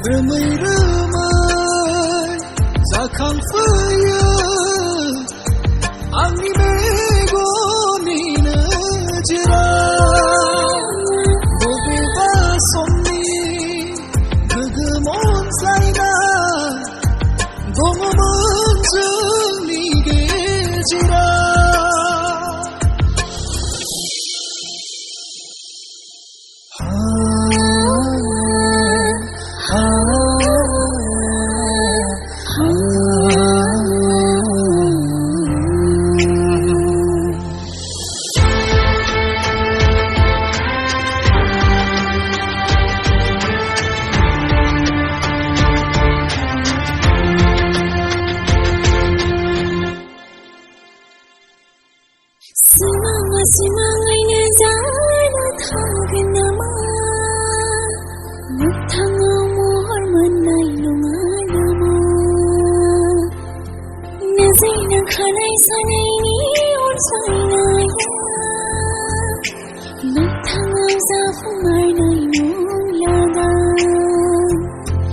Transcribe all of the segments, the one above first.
रोमै रोमै जाखांफैयो आंनि मेगननि नोजोराव बबेबा समनि गोगोम अनज्लायनाय दङमोन जोंनि गेजेराव सिमाङैनो जाना थागोन नामा मोगथाङाव महर मोननाय नङा नामा नोजै नांखानाय सानैनि अनसायनाया मोगथाङाव जाफुंमारनाय नंला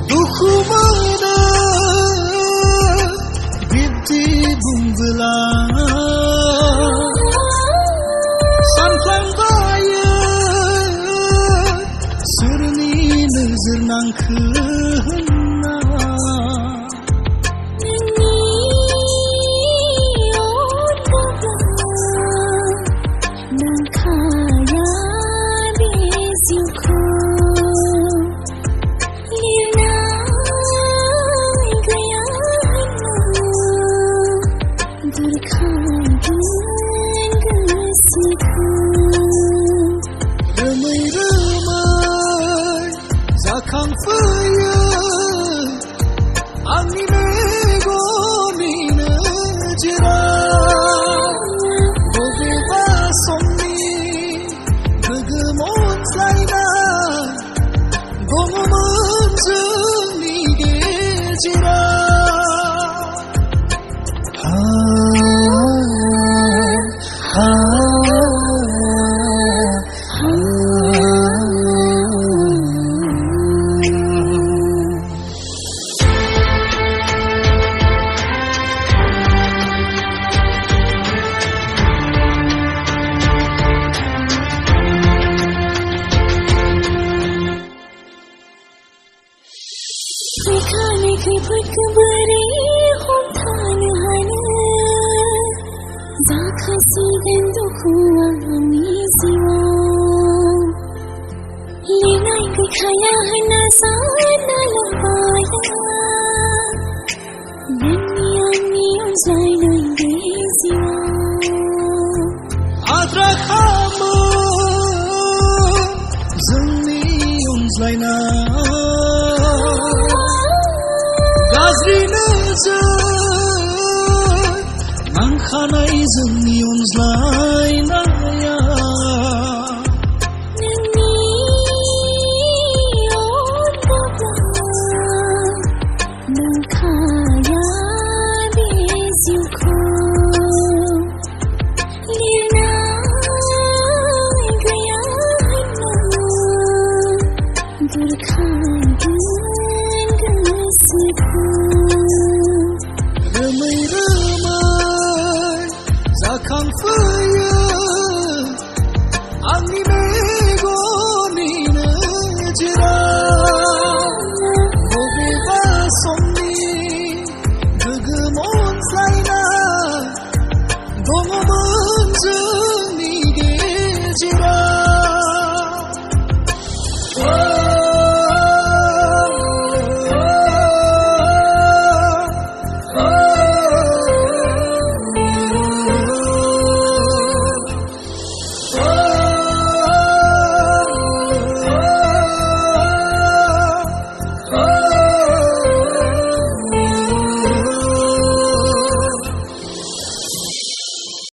दुखु मोनो बिब्दि बुंबोला नोजोर नांखो होनना नोंनि अनगाब्ला नांखाया बे जिउखौ लिरनाय गैया होनना बुरखायगोन गोसोखौ रोमै रोमै जाखांफैयो आंनि मेगननि नोजोराव बबेबा समनि गोगोम अनज्लायनाय दङमोन जोंनि गेजेराव फैखानाय खैफोदखौ बोरै हमथानो हानो जाखासिगोन दुखुआ आंनि जिउआव लिरनाय गैखाया होनना सानना लाबाया नोंनि आंनि अनज्लायनाय बे जिउआव आद्रा खालामो जोंनि अनज्लायनाय गाज्रि नोजोर नांखानाय जोंनि